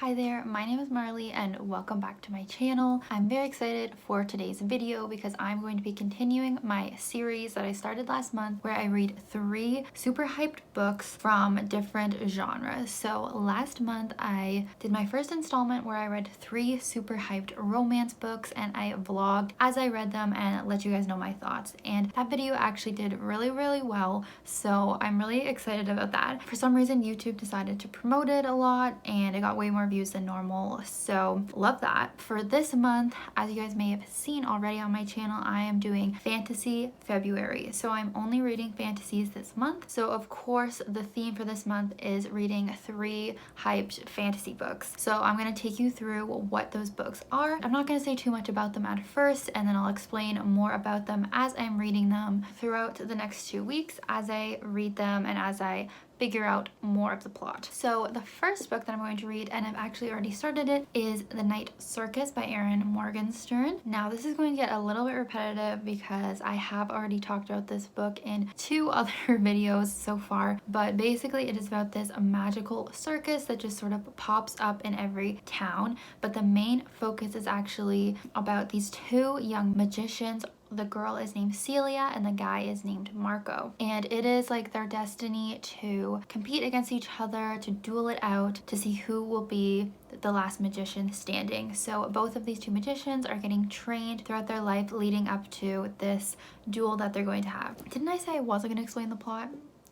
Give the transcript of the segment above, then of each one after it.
Hi there, my name is Marley and welcome back to my channel. I'm very excited for today's video because I'm going to be continuing my series that I started last month where I read 3 super hyped books from different genres. So last month I did my first installment where I read 3 super hyped romance books and I vlogged as I read them and let you guys know my thoughts. And that video actually did really well, so I'm really excited about that. For some reason YouTube decided to promote it a lot and it got way more views than normal, so love that. For this month, as you guys may have seen already on my channel, I am doing Fantasy February. So I'm only reading fantasies this month. So of course the theme for this month is reading 3 hyped fantasy books. So I'm going to take you through what those books are. I'm not going to say too much about them at first, and then I'll explain more about them as I'm reading them throughout the next 2 weeks as I read them and as I figure out more of the plot. So the first book that I'm going to read, and I've actually already started it, is The Night Circus by Erin Morgenstern. Now this is going to get a little bit repetitive because I have already talked about this book in 2 other videos so far, but basically it is about this magical circus that just sort of pops up in every town, but the main focus is actually about these 2 young magicians. The girl is named Celia and the guy is named Marco, and it is like their destiny to compete against each other, to duel it out, to see who will be the last magician standing. So both of these 2 magicians are getting trained throughout their life leading up to this duel that they're going to have. Didn't I say I wasn't going to explain the plot?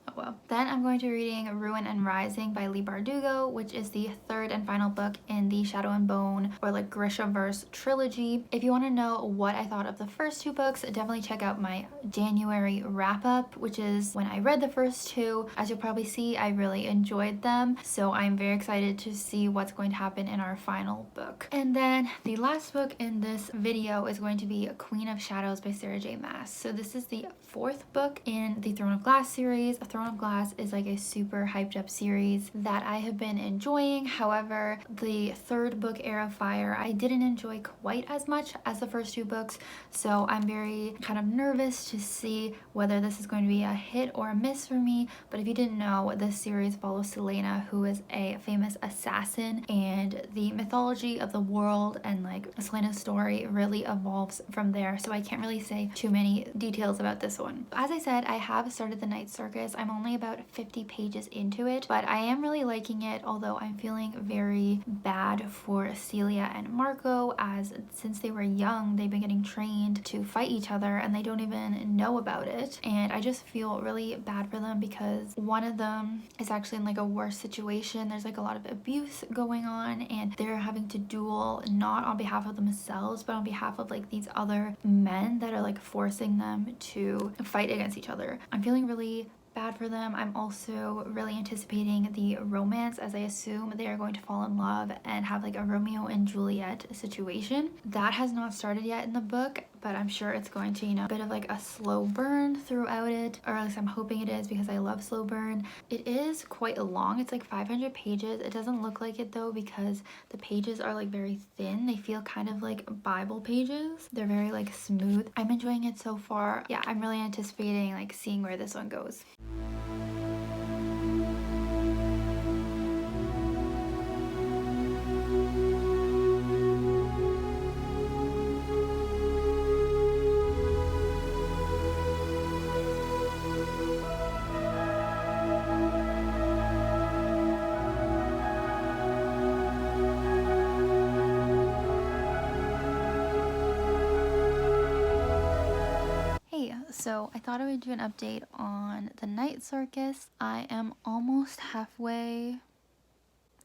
Oh well. Then I'm going to be reading Ruin and Rising by Leigh Bardugo, which is the 3rd and final book in the Shadow and Bone or like Grishaverse trilogy. If you want to know what I thought of the first 2 books, definitely check out my January wrap-up, which is when I read the first 2. As you'll probably see, I really enjoyed them, so I'm very excited to see what's going to happen in our final book. And then the last book in this video is going to be Queen of Shadows by Sarah J. Maas. So this is the 4th book in the Throne of Glass series. Throne of Glass is like a super hyped up series that I have been enjoying. However, the 3rd book, Heir of Fire, I didn't enjoy quite as much as the first 2 books, so I'm very kind of nervous to see whether this is going to be a hit or a miss for me. But if you didn't know, this series follows Selena, who is a famous assassin, and the mythology of the world and like Selena's story really evolves from there, so I can't really say too many details about this one. As I said, I have started The Night Circus. I'm only about 50 pages into it, but I am really liking it, although I'm feeling very bad for Celia and Marco, as since they were young they've been getting trained to fight each other and they don't even know about it, and I just feel really bad for them because one of them is actually in like a worse situation. There's like a lot of abuse going on and they're having to duel not on behalf of themselves but on behalf of like these other men that are like forcing them to fight against each other. I'm feeling really bad for them. I'm also really anticipating the romance, as I assume they are going to fall in love and have like a Romeo and Juliet situation. That has not started yet in the book, but I'm sure it's going to, you know, a bit of like a slow burn throughout it, or at least I'm hoping it is because I love slow burn. It is quite long. It's like 500 pages. It doesn't look like it though because the pages are like very thin. They feel kind of like Bible pages. They're very like smooth. I'm enjoying it so far. Yeah, I'm really anticipating like seeing where this one goes. So I thought I would do an update on The Night Circus. I am almost halfway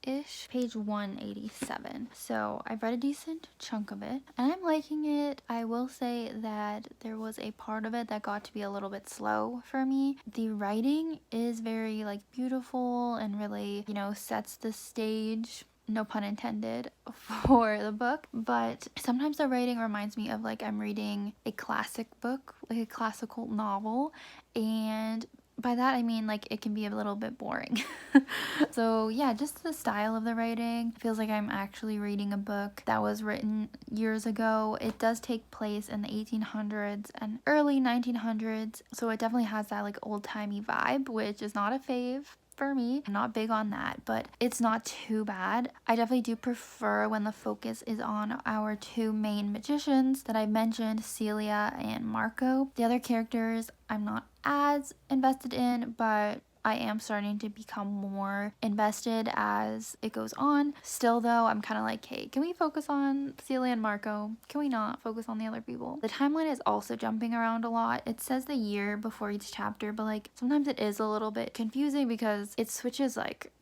ish, page 187. So I've read a decent chunk of it and I'm liking it. I will say that there was a part of it that got to be a little bit slow for me. The writing is very like beautiful and really, you know, sets the stage, no pun intended, for the book, but sometimes the writing reminds me of like I'm reading a classic book, like a classical novel, and by that I mean like it can be a little bit boring. So yeah, just the style of the writing feels like I'm actually reading a book that was written years ago. It does take place in the 1800s and early 1900s, so it definitely has that like old-timey vibe, which is not a fave. for me. I'm not big on that, but it's not too bad. I definitely do prefer when the focus is on our two main magicians that I mentioned, Celia and Marco. The other characters I'm not as invested in, but I am starting to become more invested as it goes on. Still though, I'm kind of like, hey, can we focus on Celia and Marco? Can we not focus on the other people? The timeline is also jumping around a lot. It says the year before each chapter, but like sometimes it is a little bit confusing because it switches like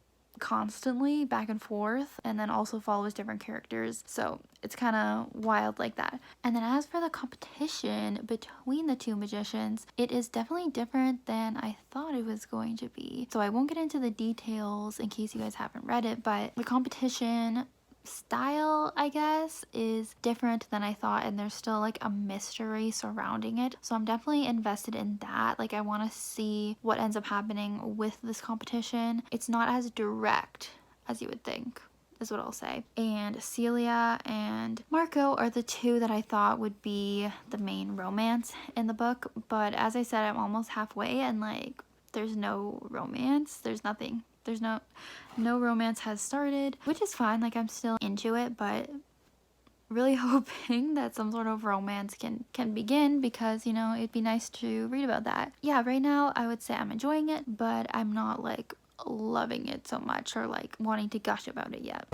constantly back and forth and then also follows different characters, so it's kind of wild like that. And then as for the competition between the two magicians, it is definitely different than I thought it was going to be, so I won't get into the details in case you guys haven't read it, but the competition style, I guess, is different than I thought, and there's still like a mystery surrounding it, so I'm definitely invested in that. Like I want to see what ends up happening with this competition. It's not as direct as you would think, is what I'll say. And Celia and Marco are the two that I thought would be the main romance in the book, but as I said, I'm almost halfway and like there's no romance, there's nothing. There's no romance has started, which is fine. Like I'm still into it, but really hoping that some sort of romance can begin, because you know it'd be nice to read about that. Yeah, right now I would say I'm enjoying it, but I'm not like loving it so much or like wanting to gush about it yet.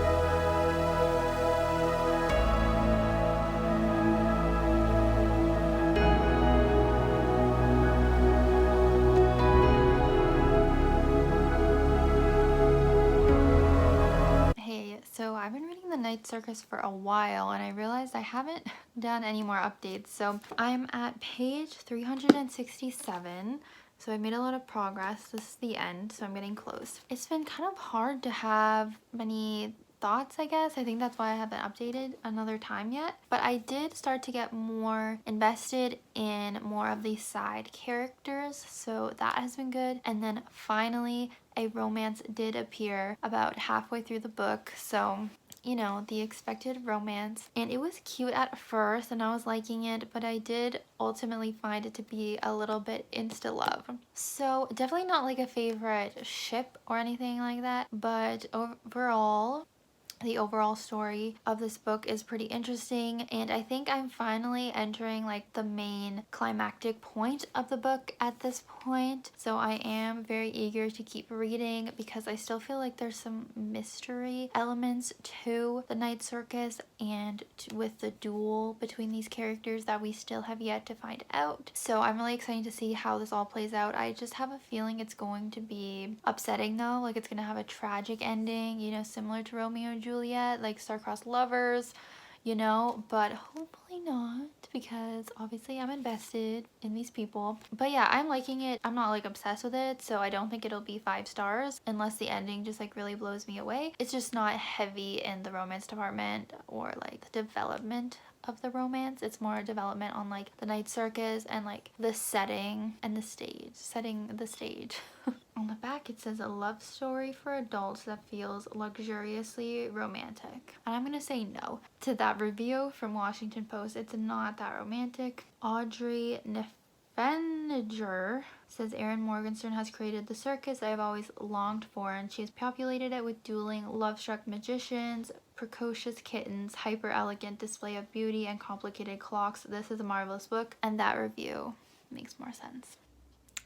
So I've been reading The Night Circus for a while and I realized I haven't done any more updates. So I'm at page 367. So I made a lot of progress. This is the end, so I'm getting close. It's been kind of hard to have many thoughts, I guess. I think that's why I haven't updated another time yet. But I did start to get more invested in more of these side characters, so that has been good. And then finally a romance did appear about halfway through the book, so you know, the expected romance, and it was cute at first and I was liking it, but I did ultimately find it to be a little bit insta love. So definitely not like a favorite ship or anything like that, but overall the overall story of this book is pretty interesting, and I think I'm finally entering like the main climactic point of the book at this point. So I am very eager to keep reading because I still feel like there's some mystery elements to The Night Circus and with the duel between these characters that we still have yet to find out. So I'm really excited to see how this all plays out. I just have a feeling it's going to be upsetting though, like it's gonna have a tragic ending, you know, similar to Romeo and Juliet, like star-crossed lovers, you know, but hopefully not, because obviously I'm invested in these people. But yeah, I'm liking it. I'm not like obsessed with it, so I don't think it'll be 5 stars unless the ending just like really blows me away. It's just not heavy in the romance department or like the development of the romance. It's more development on like the Night Circus and like the setting and the stage, setting the stage. On the back it says a love story for adults that feels luxuriously romantic, and I'm gonna say no to that review from Washington Post. It's not that romantic. Audrey Neffenger says Erin Morgenstern has created the circus I've always longed for, and she has populated it with dueling love-struck magicians, precocious kittens, hyper-elegant display of beauty, and complicated clocks. This is a marvelous book, and that review makes more sense.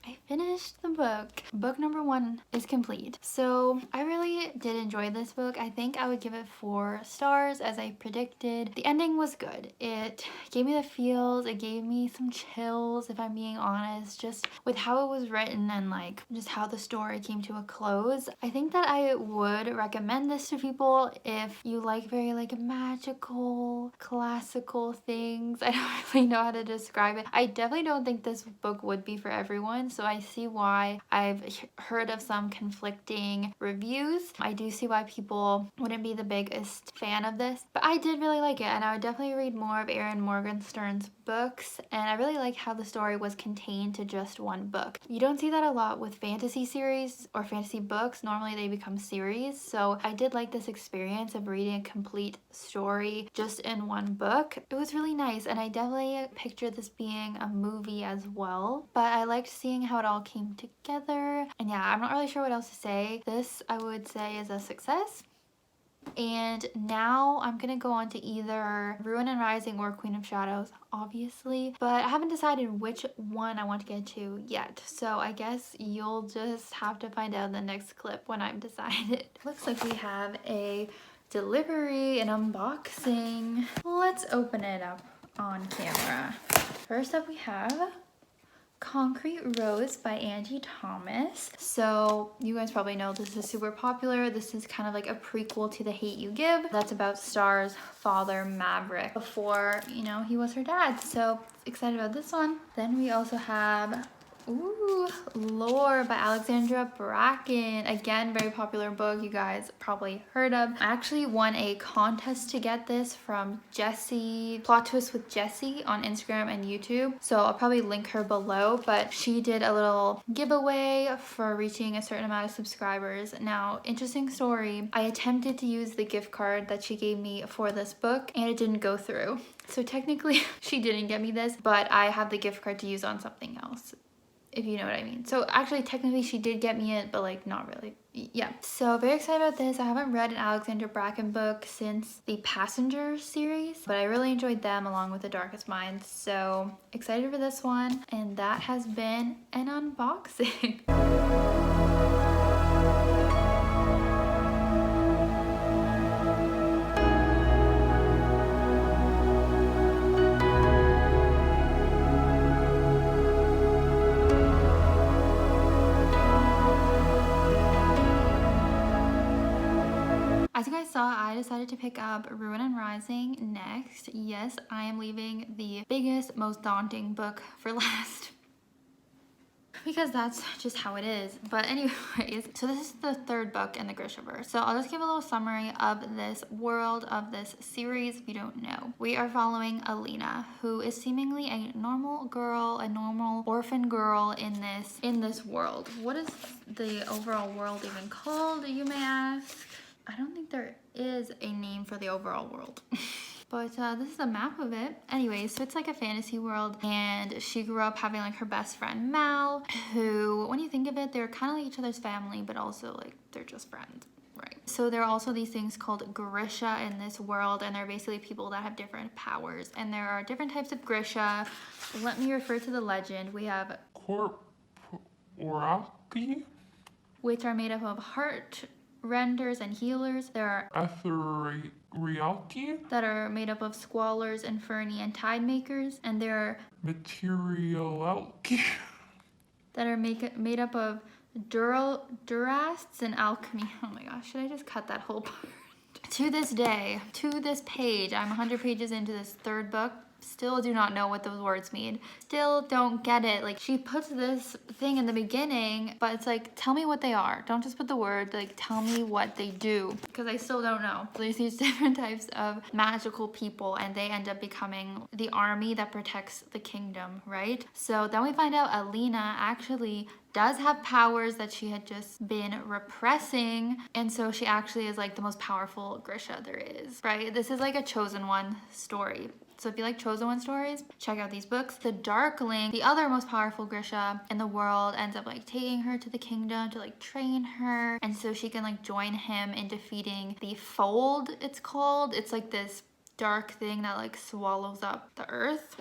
I finished the book. Book number 1 is complete. So I really did enjoy this book. I think I would give it 4 stars as I predicted. The ending was good. It gave me the feels. It gave me some chills, if I'm being honest, just with how it was written and like just how the story came to a close. I think that I would recommend this to people if you like very like magical, classical things. I don't really know how to describe it. I definitely don't think this book would be for everyone. So I see why I've heard of some conflicting reviews. I do see why people wouldn't be the biggest fan of this, but I did really like it, and I would definitely read more of Erin Morgenstern's books, and I really like how the story was contained to just one book. You don't see that a lot with fantasy series or fantasy books. Normally they become series, so I did like this experience of reading a complete story just in one book. It was really nice, and I definitely pictured this being a movie as well, but I liked seeing how it all came together. And yeah, I'm not really sure what else to say. This, I would say, is a success. And now I'm gonna go on to either Ruin and Rising or Queen of Shadows, obviously, but I haven't decided which one I want to get to yet, so I guess you'll just have to find out in the next clip when I've decided. Looks like we have a delivery and unboxing. Let's open it up on camera. First up we have Concrete Rose by Angie Thomas. So you guys probably know this is super popular. This is kind of like a prequel to The Hate U Give. That's about Star's father, Maverick, before, you know, he was her dad. So excited about this one. Then we also have Lore by Alexandra Bracken. Again, very popular book you guys probably heard of. I actually won a contest to get this from Jessie, Plot Twist with Jessie on Instagram and YouTube. So I'll probably link her below, but she did a little giveaway for reaching a certain amount of subscribers. Now, interesting story. I attempted to use the gift card that she gave me for this book and it didn't go through. So technically she didn't get me this, but I have the gift card to use on something else, if you know what I mean. So actually technically she did get me it, but like not really. Yeah, so very excited about this. I haven't read an Alexandra Bracken book since the Passenger series, but I really enjoyed them along with The Darkest Minds. So excited for this one, and that has been an unboxing. As you guys saw, I decided to pick up Ruin and Rising next. Yes, I am leaving the biggest, most daunting book for last, because that's just how it is. But anyways, so this is the third book in the Grishaverse. So I'll just give a little summary of this world, of this series, if you don't know. We are following Alina, who is seemingly a normal girl, a normal orphan girl in this world. What is the overall world even called, you may ask? I don't think there is a name for the overall world. But this is a map of it. Anyway, so it's like a fantasy world, and she grew up having like her best friend Mal, who, when you think of it, they're kind of like each other's family, but also like they're just friends. Right. So there are also these things called Grisha in this world, and they're basically people that have different powers. And there are different types of Grisha. Let me refer to the legend. We have Corporati, which are made up of heart renders and healers. There are Etherealki, that are made up of squallers, inferni, and tide makers. And there are Materialki, that are made up of durasts and alchemy. Oh my gosh, should I just cut that whole part? To this day, to this page, I'm 100 pages into this third book, still do not know what those words mean. Still don't get it. Like, she puts this thing in the beginning, but it's like, tell me what they are. Don't just put the word, like, tell me what they do, because I still don't know. There's these different types of magical people, and they end up becoming the army that protects the kingdom, right? So then we find out Alina actually does have powers that she had just been repressing, and so she actually is like the most powerful Grisha there is, right? This is like a Chosen One story. So if you like Chosen One stories, check out these books. The Darkling, the other most powerful Grisha in the world, ends up like taking her to the kingdom to like train her, and so she can like join him in defeating the Fold, it's called. It's like this dark thing that like swallows up the earth.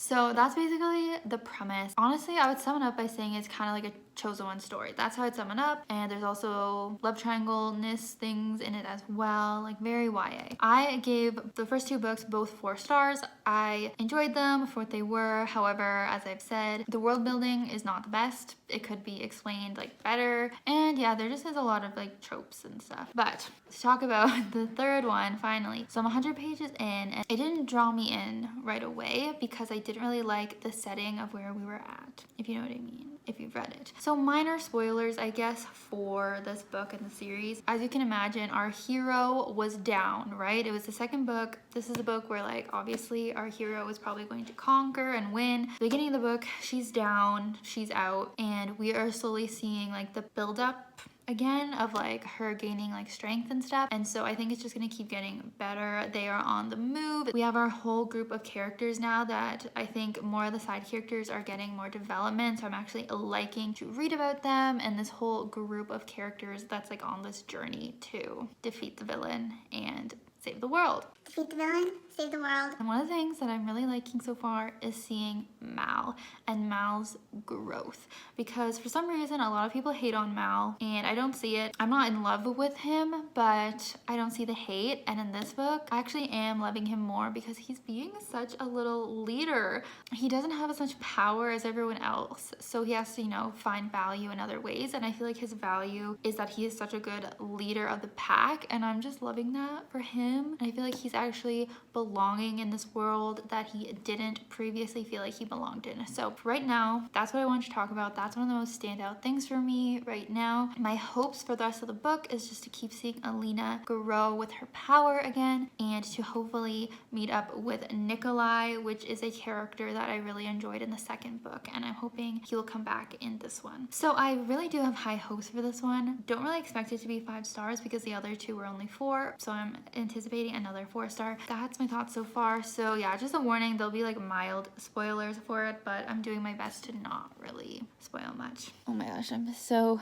So that's basically the premise. Honestly, I would sum it up by saying it's kind of like a Chosen One story. That's how I'd sum it up. And there's also love triangle-ness things in it as well, like very YA. I gave the first two books both 4 stars. I enjoyed them for what they were. However, as I've said, the world building is not the best. It could be explained like better. And yeah, there just is a lot of like tropes and stuff. But to talk about the third one, finally. So I'm 100 pages in, and it didn't draw me in right away because I didn't really like the setting of where we were at, if you know what I mean, if you've read it. So minor spoilers, I guess, for this book and the series. As you can imagine, our hero was down, right? It was the second book. This is a book where like obviously our hero is probably going to conquer and win. The beginning of the book, she's down, she's out, and we are slowly seeing like the build up again of like her gaining like strength and stuff. And so I think it's just gonna keep getting better. They are on the move. We have our whole group of characters now that I think more of the side characters are getting more development. So I'm actually liking to read about them and this whole group of characters that's like on this journey to defeat the villain and save the world. Defeat the villain, save the world. And one of the things that I'm really liking so far is seeing Mal and Mal's growth, because for some reason a lot of people hate on Mal and I don't see it. I'm not in love with him, but I don't see the hate. And in this book I actually am loving him more because he's being such a little leader. He doesn't have as much power as everyone else, so he has to, you know, find value in other ways. And I feel like his value is that he is such a good leader of the pack, and I'm just loving that for him. And I feel like he's actually belonging in this world that he didn't previously feel like he belonged in. So right now, that's what I want to talk about. That's one of the most standout things for me right now. My hopes for the rest of the book is just to keep seeing Alina grow with her power again, and to hopefully meet up with Nikolai, which is a character that I really enjoyed in the second book, and I'm hoping he will come back in this one. So I really do have high hopes for this one. Don't really expect it to be 5 stars because the other 2 were only 4, so I'm anticipating another 4-star. That's my thoughts so far. So yeah, just a warning, there'll be like mild spoilers for it, but I'm doing my best to not really spoil much. Oh my gosh, I'm so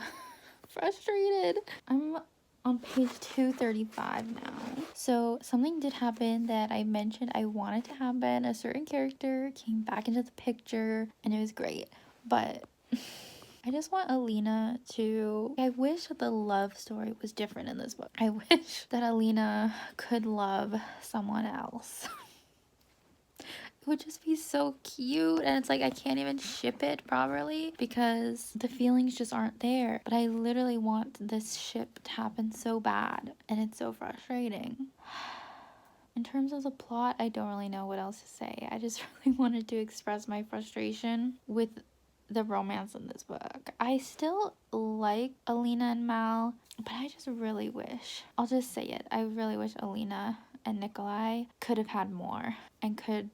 frustrated. I'm on page 235 now. So something did happen that I mentioned I wanted to happen. A certain character came back into the picture and it was great, but I just want Alina to... I wish that the love story was different in this book. I wish that Alina could love someone else. It would just be so cute, and it's like I can't even ship it properly because the feelings just aren't there. But I literally want this ship to happen so bad, and it's so frustrating. In terms of the plot, I don't really know what else to say. I just really wanted to express my frustration with the romance in this book. I still like Alina and Mal, but I just really wish, I'll just say it, I really wish Alina and Nikolai could have had more and could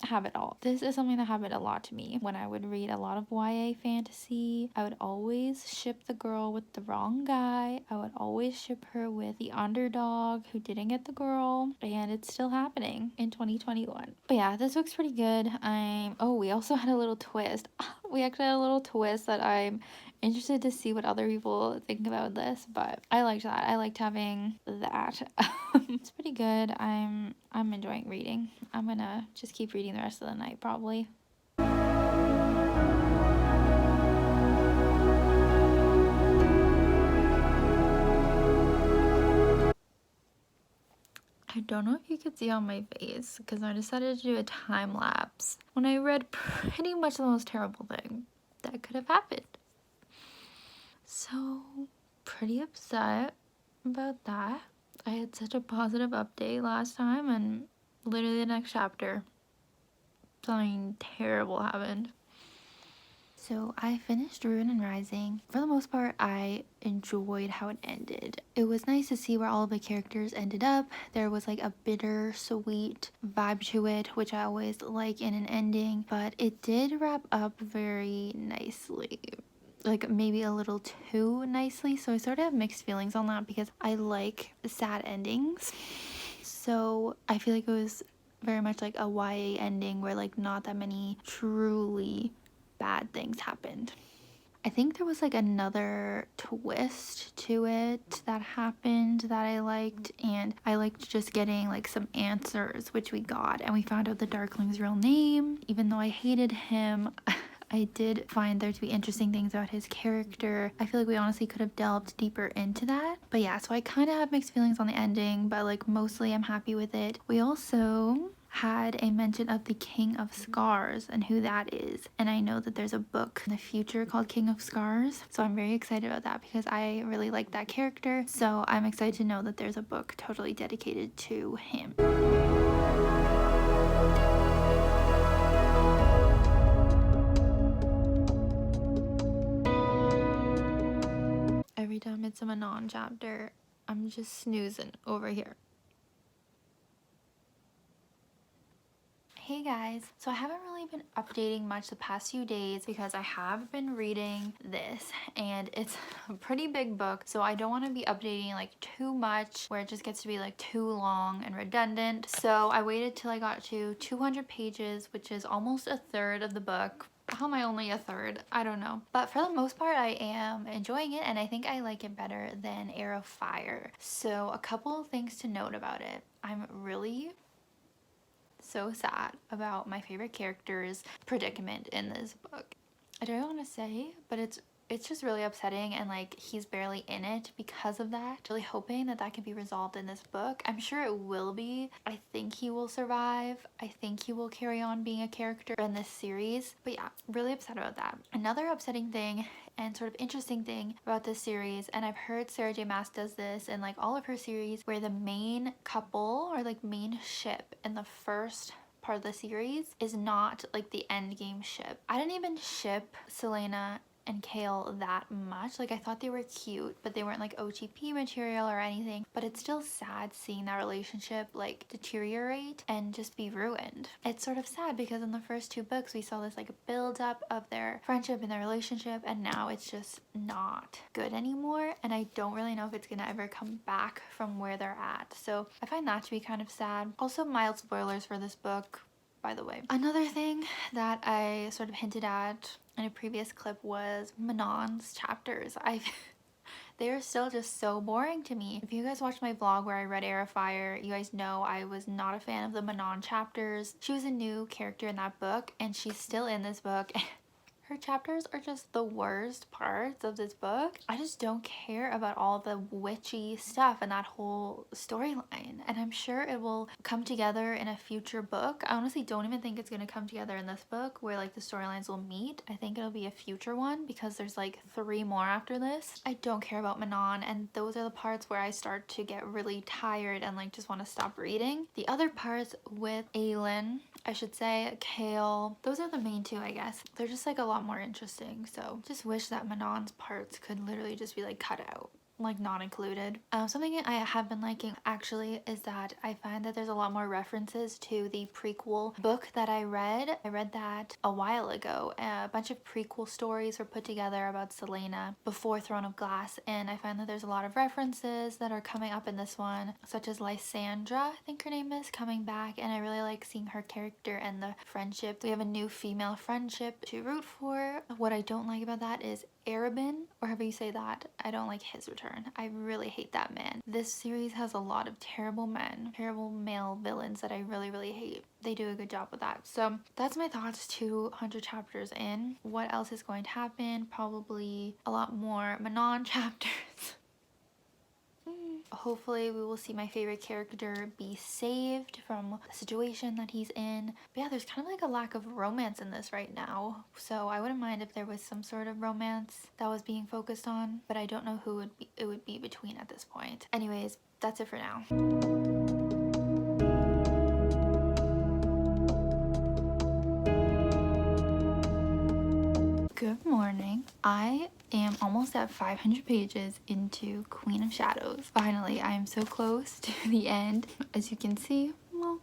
have it all. This is something that happened a lot to me when I would read a lot of YA fantasy. I would always ship the girl with the wrong guy. I would always ship her with the underdog who didn't get the girl, and it's still happening in 2021. But yeah, this book's pretty good. We also had a little twist. We actually had a little twist that I'm interested to see what other people think about this, but I liked that. I liked having that. It's pretty good. I'm enjoying reading. I'm gonna just keep reading the rest of the night probably. I don't know if you could see on my face because I decided to do a time lapse when I read pretty much the most terrible thing that could have happened. So, pretty upset about that. I had such a positive update last time, and literally the next chapter, something terrible happened. So I finished Ruin and Rising. For the most part, I enjoyed how it ended. It was nice to see where all of the characters ended up. There was like a bittersweet vibe to it, which I always like in an ending, but it did wrap up very nicely. Like maybe a little too nicely, so I sort of have mixed feelings on that because I like sad endings. So I feel like it was very much like a YA ending where like not that many truly bad things happened. I think there was like another twist to it that happened that I liked, and I liked just getting like some answers, which we got, and we found out the Darkling's real name. Even though I hated him, I did find there to be interesting things about his character. I feel like we honestly could have delved deeper into that. But yeah, so I kind of have mixed feelings on the ending, but like mostly I'm happy with it. We also had a mention of the King of Scars and who that is. And I know that there's a book in the future called King of Scars. So I'm very excited about that because I really like that character. So I'm excited to know that there's a book totally dedicated to him. Every time it's a Manon chapter, I'm just snoozing over here. I Hey guys, so I haven't really been updating much the past few days because I have been reading this and it's a pretty big book, so I don't want to be updating like too much where it just gets to be like too long and redundant. So I waited till I got to 200 pages, which is almost a third of the book. How am I only a third? I don't know. But for the most part, I am enjoying it and I think I like it better than Air of Fire. So a couple of things to note about it. I'm really so sad about my favorite character's predicament in this book. I don't want to say, but it's just really upsetting, and like he's barely in it because of that. Really hoping that that can be resolved in this book. I'm sure it will be. I think he will survive. I think he will carry on being a character in this series. But yeah, really upset about that. Another upsetting thing and sort of interesting thing about this series, and I've heard Sarah J Maas does this in like all of her series, where the main couple or like main ship in the first part of the series is not like the end game ship. I didn't even ship Selena and Kale that much. Like I thought they were cute, but they weren't like OTP material or anything. But it's still sad seeing that relationship like deteriorate and just be ruined. It's sort of sad because in the first two books we saw this like build up of their friendship and their relationship, and now it's just not good anymore, and I don't really know if it's gonna ever come back from where they're at. So I find that to be kind of sad. Also, mild spoilers for this book, by the way. Another thing that I sort of hinted at in a previous clip was Manon's chapters. They are still just so boring to me. If you guys watched my vlog where I read Air of Fire, you guys know I was not a fan of the Manon chapters. She was a new character in that book, and she's still in this book. Her chapters are just the worst parts of this book. I just don't care about all the witchy stuff and that whole storyline. And I'm sure it will come together in a future book. I honestly don't even think it's going to come together in this book where like the storylines will meet. I think it'll be a future one because there's like 3 more after this. I don't care about Manon, and those are the parts where I start to get really tired and like just want to stop reading. The other parts with Aelin, I should say, Kale, those are the main two, I guess. They're just like a lot more interesting, so just wish that Manon's parts could literally just be like cut out, like not included. Something I have been liking actually is that I find that there's a lot more references to the prequel book that I read. I read that a while ago. A bunch of prequel stories were put together about Selena before Throne of Glass, and I find that there's a lot of references that are coming up in this one, such as Lysandra, I think her name is, coming back, and I really like seeing her character and the friendship. We have a new female friendship to root for. What I don't like about that is Arabin, or however you say that. I don't like his return. I really hate that man. This series has a lot of terrible men, terrible male villains that I really hate. They do a good job with that. So that's my thoughts 200 chapters in. What else is going to happen? Probably a lot more Manon chapters. Hopefully we will see my favorite character be saved from the situation that he's in. But yeah, there's kind of like a lack of romance in this right now, so I wouldn't mind if there was some sort of romance that was being focused on, but I don't know who it would be between at this point. Anyways, that's it for now. Good morning. I am almost at 500 pages into Queen of Shadows. Finally, I am so close to the end. As you can see, well,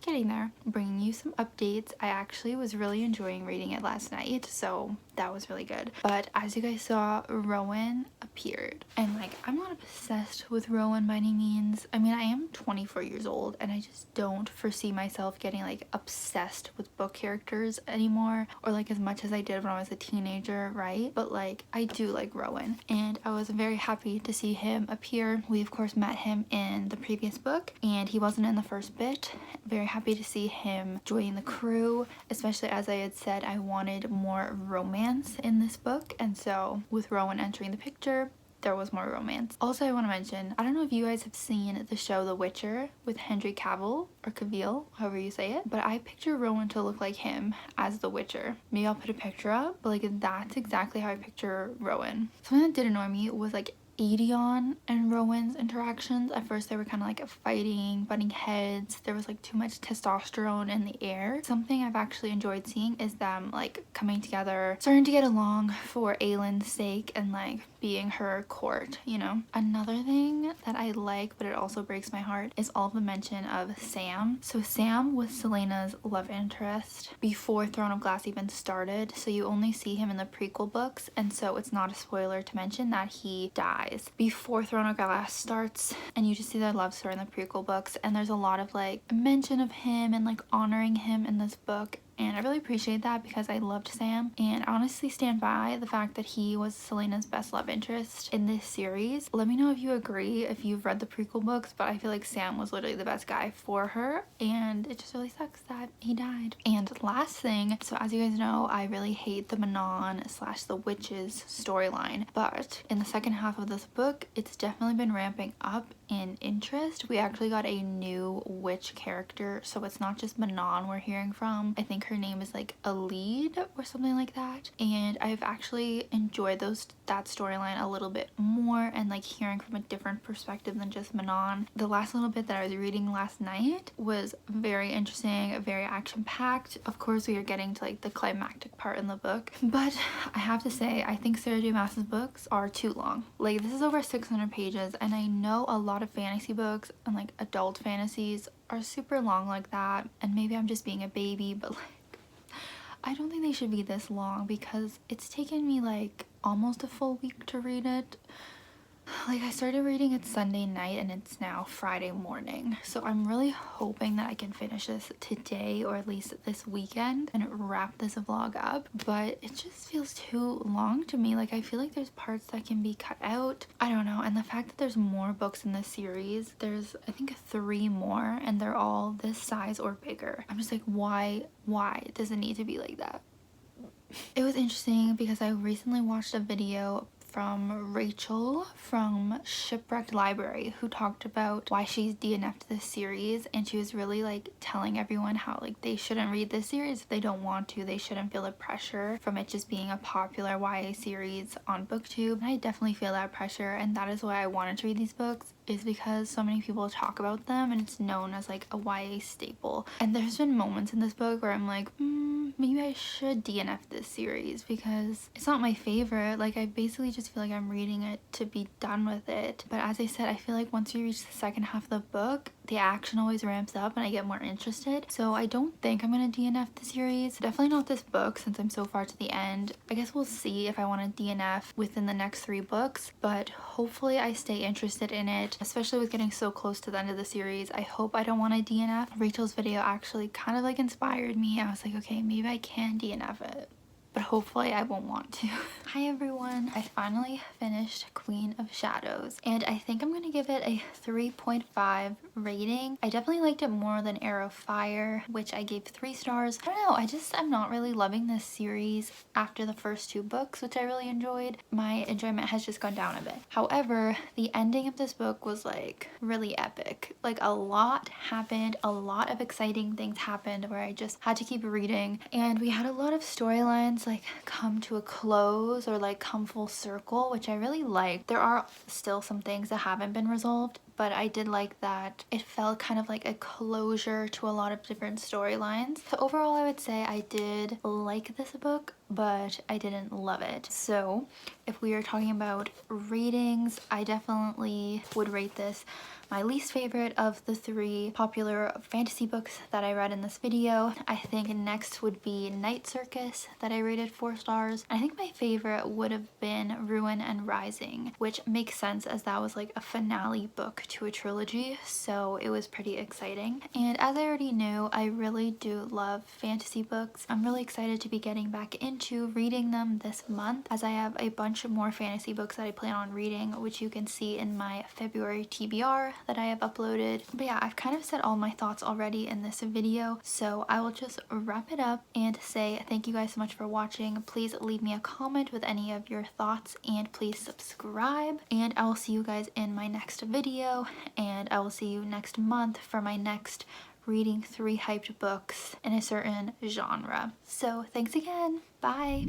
getting there. Bringing you some updates. I actually was really enjoying reading it last night, so that was really good. But as you guys saw, Rowan appeared, and like, I'm not obsessed with Rowan by any means. I mean, I am 24 years old, and I just don't foresee myself getting like obsessed with book characters anymore, or like as much as I did when I was a teenager, right? But like, I do like Rowan, and I was very happy to see him appear. We of course met him in the previous book, and he wasn't in the first bit. Very happy to see him join the crew, especially as I had said I wanted more romance in this book, and so with Rowan entering the picture, there was more romance. Also, I want to mention, I don't know if you guys have seen the show The Witcher with Henry Cavill, or Cavill, however you say it, but I picture Rowan to look like him as the Witcher. Maybe I'll put a picture up, but like that's exactly how I picture Rowan. Something that did annoy me was like Aedion and Rowan's interactions. At first they were kind of like fighting, butting heads. There was like too much testosterone in the air. Something I've actually enjoyed seeing is them like coming together, starting to get along for Aelin's sake, and like being her court, you know? Another thing that I like, but it also breaks my heart, is all the mention of Sam. So Sam was Selena's love interest before Throne of Glass even started, so you only see him in the prequel books, and so it's not a spoiler to mention that he dies before Throne of Glass starts, and you just see their love story in the prequel books, and there's a lot of like mention of him and like honoring him in this book. And I really appreciate that because I loved Sam, and I honestly stand by the fact that he was Selena's best love interest in this series. Let me know if you agree, if you've read the prequel books, but I feel like Sam was literally the best guy for her, and it just really sucks that he died. And last thing, so as you guys know, I really hate the Manon slash the witches storyline, but in the second half of this book, it's definitely been ramping up in interest. We actually got a new witch character, so it's not just Manon we're hearing from. I think her name is like Alide or something like that, and I've actually enjoyed that storyline a little bit more, and like hearing from a different perspective than just Manon. The last little bit that I was reading last night was very interesting, very action-packed. Of course, we are getting to like the climactic part in the book, but I have to say, I think Sarah J Maas's books are too long. Like, this is over 600 pages, and I know a lot of fantasy books and like adult fantasies are super long like that, and maybe I'm just being a baby, but like I don't think they should be this long because it's taken me like almost a full week to read it. Like, I started reading it Sunday night and it's now Friday morning, so I'm really hoping that I can finish this today or at least this weekend and wrap this vlog up, but it just feels too long to me. Like, I feel like there's parts that can be cut out. I don't know, and the fact that there's more books in this series, there's I think 3 more and they're all this size or bigger. I'm just like, why does it need to be like that? It was interesting because I recently watched a video from Rachel from Shipwrecked Library, who talked about why she's DNF'd this series, and she was really like telling everyone how like they shouldn't read this series if they don't want to. They shouldn't feel the pressure from it just being a popular YA series on booktube, and I definitely feel that pressure, and that is why I wanted to read these books, is because so many people talk about them and it's known as like a YA staple. And there's been moments in this book where I'm like, maybe I should DNF this series because it's not my favorite. Like, I basically just feel like I'm reading it to be done with it. But as I said, I feel like once you reach the second half of the book, the action always ramps up and I get more interested. So I don't think I'm gonna DNF the series. Definitely not this book since I'm so far to the end. I guess we'll see if I want to DNF within the next 3 books, but hopefully I stay interested in it, especially with getting so close to the end of the series. I hope I don't want to DNF. Rachel's video actually kind of like inspired me. I was like, okay, maybe I can DNF it, but hopefully I won't want to. Hi everyone, I finally finished Queen of Shadows and I think I'm gonna give it a 3.5 rating. I definitely liked it more than Arrow Fire, which I gave 3 stars. I don't know, I'm not really loving this series after the first 2 books, which I really enjoyed. My enjoyment has just gone down a bit. However, the ending of this book was like really epic. Like, a lot happened, a lot of exciting things happened where I just had to keep reading, and we had a lot of storylines like come to a close or like come full circle, which I really liked. There are still some things that haven't been resolved, but I did like that it felt kind of like a closure to a lot of different storylines. So overall, I would say I did like this book, but I didn't love it. So if we are talking about ratings, I definitely would rate this my least favorite of the 3 popular fantasy books that I read in this video. I think next would be Night Circus, that I rated 4 stars. I think my favorite would have been Ruin and Rising, which makes sense as that was like a finale book to a trilogy, so it was pretty exciting. And as I already knew, I really do love fantasy books. I'm really excited to be getting back into reading them this month, as I have a bunch of more fantasy books that I plan on reading, which you can see in my February TBR that I have uploaded. But yeah, I've kind of said all my thoughts already in this video, so I will just wrap it up and say thank you guys so much for watching. Please leave me a comment with any of your thoughts, and please subscribe, and I will see you guys in my next video, and I will see you next month for my next reading 3 hyped books in a certain genre. So thanks again, bye!